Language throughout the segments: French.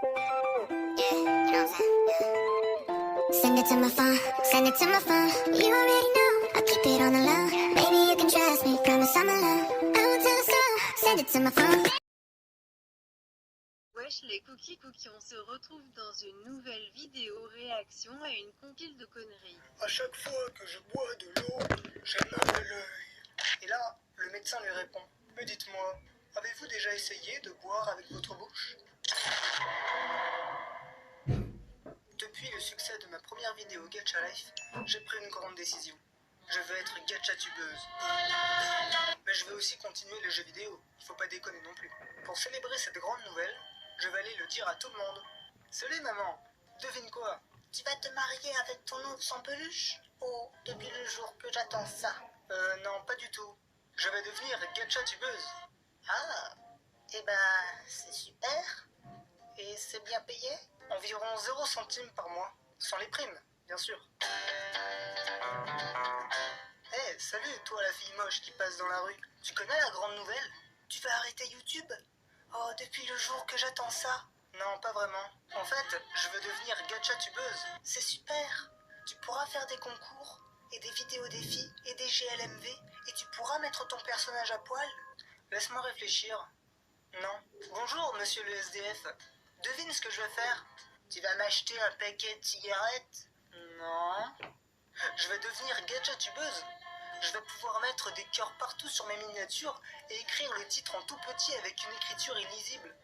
Yeah, you know what I'm saying? Yeah. Send it to my phone, send it to my phone. You already know, I'll keep it on the low. Baby, you can trust me, promise I'm alone. I won't tell a soul, send it to my phone. Wesh les cookies, on se retrouve dans une nouvelle vidéo réaction à une compile de conneries. À chaque fois que je bois de l'eau, j'ai mal à l'œil. Et là, le médecin lui répond, mais dites-moi, avez-vous déjà essayé de boire avec votre bouche? Depuis le succès de ma première vidéo Gacha Life, j'ai pris une grande décision. Je veux être gacha tubeuse. Mais je veux aussi continuer les jeux vidéo, il faut pas déconner non plus. Pour célébrer cette grande nouvelle, je vais aller le dire à tout le monde. Salut maman, devine quoi? Tu vas te marier avec ton ours en peluche? Oh, depuis le jour que j'attends ça. Non, pas du tout. Je vais devenir gacha tubeuse. Ah, eh ben, c'est super. Et c'est bien payé? Environ 0 centimes par mois, sans les primes, bien sûr. Eh, salut, toi la fille moche qui passe dans la rue. Tu connais la grande nouvelle? Tu vas arrêter YouTube? Oh, depuis le jour que j'attends ça. Non, pas vraiment. En fait, je veux devenir gacha tubeuse. C'est super. Tu pourras faire des concours, et des vidéos défis, et des GLMV, et tu pourras mettre ton personnage à poil. Laisse-moi réfléchir. Non. Bonjour, monsieur le SDF. Devine ce que je vais faire. Tu vas m'acheter un paquet de cigarettes? Non. Je vais devenir gacha tubeuse. Je vais pouvoir mettre des cœurs partout sur mes miniatures et écrire le titre en tout petit avec une écriture illisible.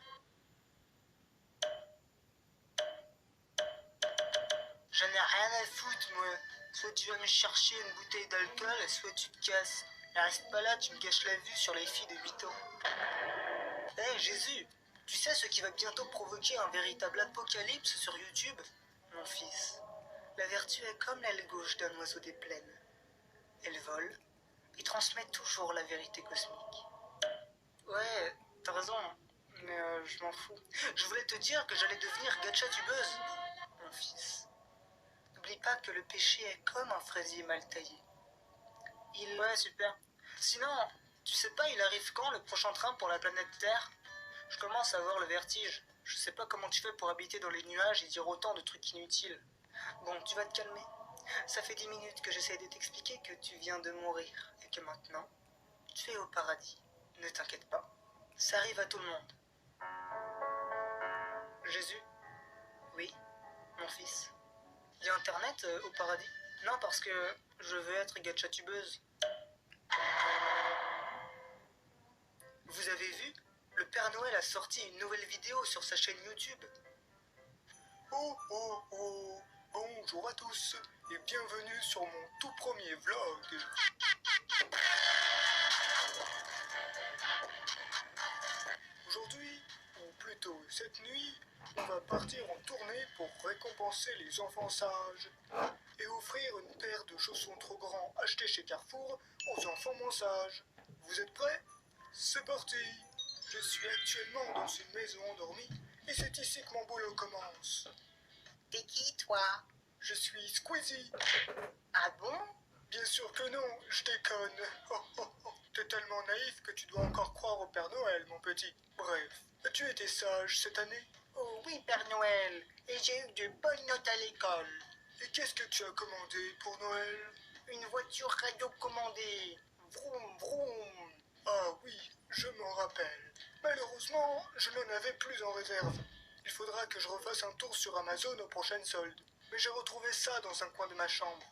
J'en ai rien à foutre, moi. Soit tu vas me chercher une bouteille d'alcool, soit tu te casses. Ne reste pas là, tu me gâches la vue sur les filles de 8 ans. Hé, Jésus, tu sais ce qui va bientôt provoquer un véritable apocalypse sur YouTube? Mon fils, la vertu est comme l'aile gauche d'un oiseau des plaines. Elle vole et transmet toujours la vérité cosmique. Ouais, t'as raison, mais je m'en fous. Je voulais te dire que j'allais devenir gacha tubeuse. Mon fils, n'oublie pas que le péché est comme un fraisier mal taillé. Ouais, super. Sinon, tu sais pas, il arrive quand le prochain train pour la planète Terre? Je commence à avoir le vertige. Je sais pas comment tu fais pour habiter dans les nuages et dire autant de trucs inutiles. Bon, tu vas te calmer. Ça fait 10 minutes que j'essaie de t'expliquer que tu viens de mourir et que maintenant, tu es au paradis. Ne t'inquiète pas, ça arrive à tout le monde. Jésus? Oui, mon fils. Il y a internet au paradis? Non, parce que je veux être gacha tubeuse. Vous avez vu? Le Père Noël a sorti une nouvelle vidéo sur sa chaîne YouTube. Oh oh oh, bonjour à tous et bienvenue sur mon tout premier vlog. Aujourd'hui, ou plutôt cette nuit, on va partir en tournée pour récompenser les enfants sages et offrir une paire de chaussons trop grands achetés chez Carrefour aux enfants moins sages. Vous êtes prêts? C'est parti! Je suis actuellement dans une maison endormie et c'est ici que mon boulot commence. T'es qui, toi? Je suis Squeezie. Ah bon? Bien sûr que non, je déconne. Oh, oh, oh. T'es tellement naïf que tu dois encore croire au Père Noël, mon petit. Bref, as-tu été sage cette année? Oh oui, Père Noël, et j'ai eu de bonnes notes à l'école. Et qu'est-ce que tu as commandé pour Noël? Une voiture radio-commandée. Vroom, vroom. Ah oui, je m'en rappelle. Malheureusement, je n'en avais plus en réserve. Il faudra que je refasse un tour sur Amazon aux prochaines soldes. Mais j'ai retrouvé ça dans un coin de ma chambre.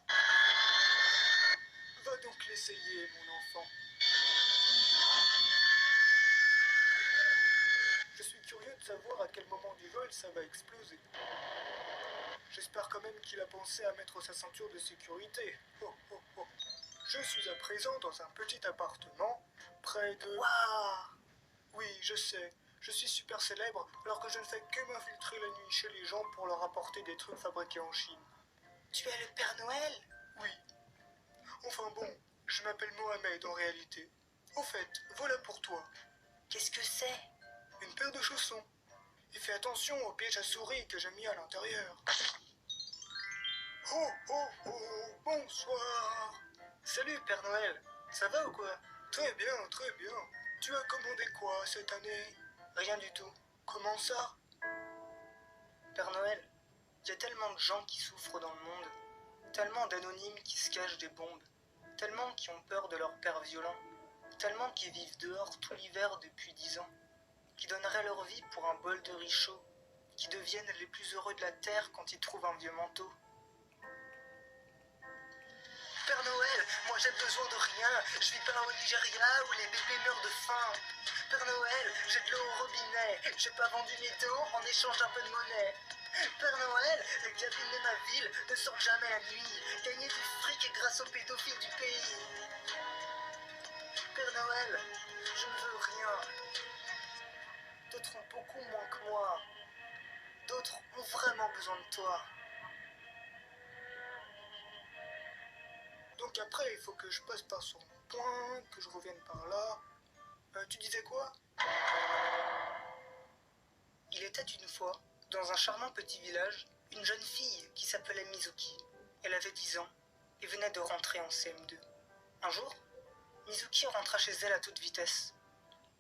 Va donc l'essayer, mon enfant. Je suis curieux de savoir à quel moment du vol ça va exploser. J'espère quand même qu'il a pensé à mettre sa ceinture de sécurité. Oh, oh, oh. Je suis à présent dans un petit appartement, près de... Waouh! Oui, je sais, je suis super célèbre alors que je ne fais que m'infiltrer la nuit chez les gens pour leur apporter des trucs fabriqués en Chine. Tu es le Père Noël? Oui. Enfin bon, je m'appelle Mohamed en réalité. Au fait, voilà pour toi. Qu'est-ce que c'est? Une paire de chaussons. Et fais attention aux pièges à souris que j'ai mis à l'intérieur. Oh oh oh, bonsoir. Salut Père Noël, ça va ou quoi? Très bien, très bien. Tu as commandé quoi cette année? Rien du tout. Comment ça? Père Noël, il y a tellement de gens qui souffrent dans le monde, tellement d'anonymes qui se cachent des bombes, tellement qui ont peur de leur père violent, tellement qui vivent dehors tout l'hiver depuis 10 ans, qui donneraient leur vie pour un bol de riz chaud, qui deviennent les plus heureux de la terre quand ils trouvent un vieux manteau. Père Noël, moi j'ai besoin de rien, je vis pas au Nigeria où les bébés meurent de faim. Père Noël, j'ai de l'eau au robinet, j'ai pas vendu mes dents en échange d'un peu de monnaie. Père Noël, les gamines de ma ville ne sortent jamais la nuit, gagner du fric grâce aux pédophiles du pays. Père Noël, je ne veux rien. D'autres ont beaucoup moins que moi. D'autres ont vraiment besoin de toi. Donc après, il faut que je passe par sur mon point, que je revienne par là. Tu disais quoi? Il était une fois, dans un charmant petit village, une jeune fille qui s'appelait Mizuki. Elle avait 10 ans et venait de rentrer en CM2. Un jour, Mizuki rentra chez elle à toute vitesse,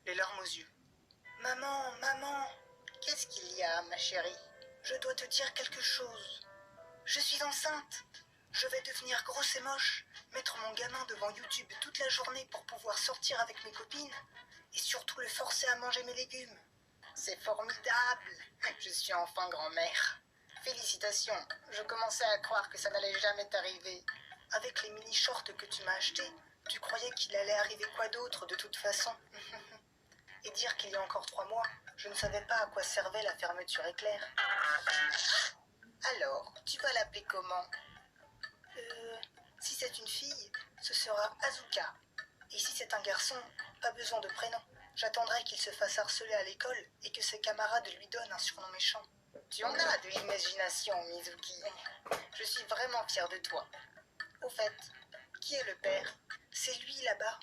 les larmes aux yeux. « Maman, maman, qu'est-ce qu'il y a, ma chérie? Je dois te dire quelque chose. Je suis enceinte. Je vais devenir grosse et moche, mettre mon gamin devant YouTube toute la journée pour pouvoir sortir avec mes copines et surtout le forcer à manger mes légumes. C'est formidable. Je suis enfin grand-mère. Félicitations. Je commençais à croire que ça n'allait jamais t'arriver. Avec les mini-shorts que tu m'as achetés, tu croyais qu'il allait arriver quoi d'autre de toute façon? Et dire qu'il y a encore 3 mois, je ne savais pas à quoi servait la fermeture éclair. Alors, tu vas l'appeler comment? Si c'est une fille, ce sera Azuka. Et si c'est un garçon, pas besoin de prénom. J'attendrai qu'il se fasse harceler à l'école et que ses camarades lui donnent un surnom méchant. Tu en as de l'imagination, Mizuki. Je suis vraiment fière de toi. Au fait, qui est le père? C'est lui là-bas.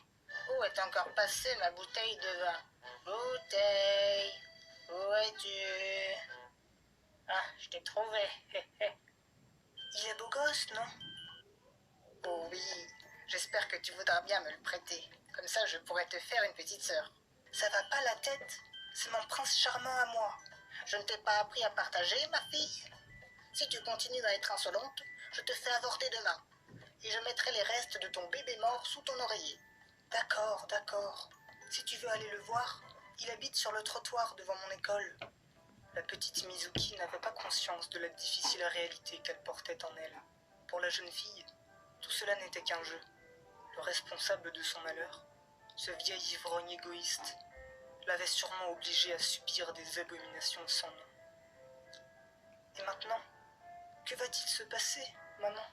Où est encore passée ma bouteille de vin? Bouteille, où es-tu? Ah, je t'ai trouvé. Il est beau gosse, non? Oh oui, j'espère que tu voudras bien me le prêter. Comme ça, je pourrais te faire une petite sœur. Ça va pas la tête? C'est mon prince charmant à moi. Je ne t'ai pas appris à partager, ma fille? Si tu continues à être insolente, je te fais avorter demain. Et je mettrai les restes de ton bébé mort sous ton oreiller. D'accord, d'accord. Si tu veux aller le voir, il habite sur le trottoir devant mon école. La petite Mizuki n'avait pas conscience de la difficile réalité qu'elle portait en elle. Pour la jeune fille, tout cela n'était qu'un jeu. Le responsable de son malheur, ce vieil ivrogne égoïste, l'avait sûrement obligée à subir des abominations sans nom. Et maintenant, que va-t-il se passer, maman?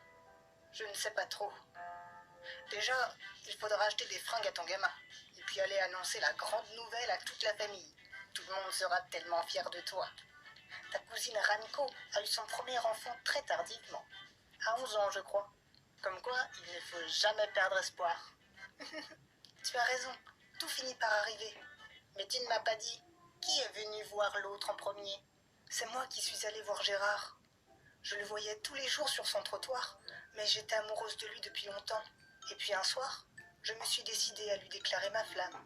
Je ne sais pas trop. Déjà, il faudra acheter des fringues à ton gamin, et puis aller annoncer la grande nouvelle à toute la famille. Tout le monde sera tellement fier de toi. Ta cousine Raniko a eu son premier enfant très tardivement, à 11 ans je crois. Comme quoi, il ne faut jamais perdre espoir. Tu as raison, tout finit par arriver. Mais tu ne m'as pas dit, qui est venu voir l'autre en premier? C'est moi qui suis allée voir Gérard. Je le voyais tous les jours sur son trottoir, mais j'étais amoureuse de lui depuis longtemps. Et puis un soir, je me suis décidée à lui déclarer ma flamme.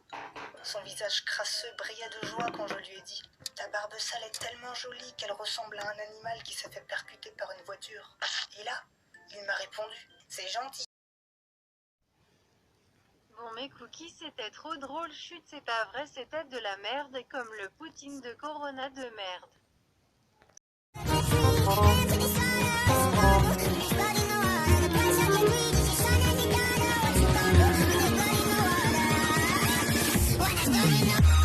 Son visage crasseux brillait de joie quand je lui ai dit « Ta barbe sale est tellement jolie qu'elle ressemble à un animal qui s'est fait percuter par une voiture. » Et là, il m'a répondu « C'est gentil. » Bon mes cookies, c'était trop drôle, chut, c'est pas vrai, c'était de la merde, comme le Poutine de Corona de merde. When it's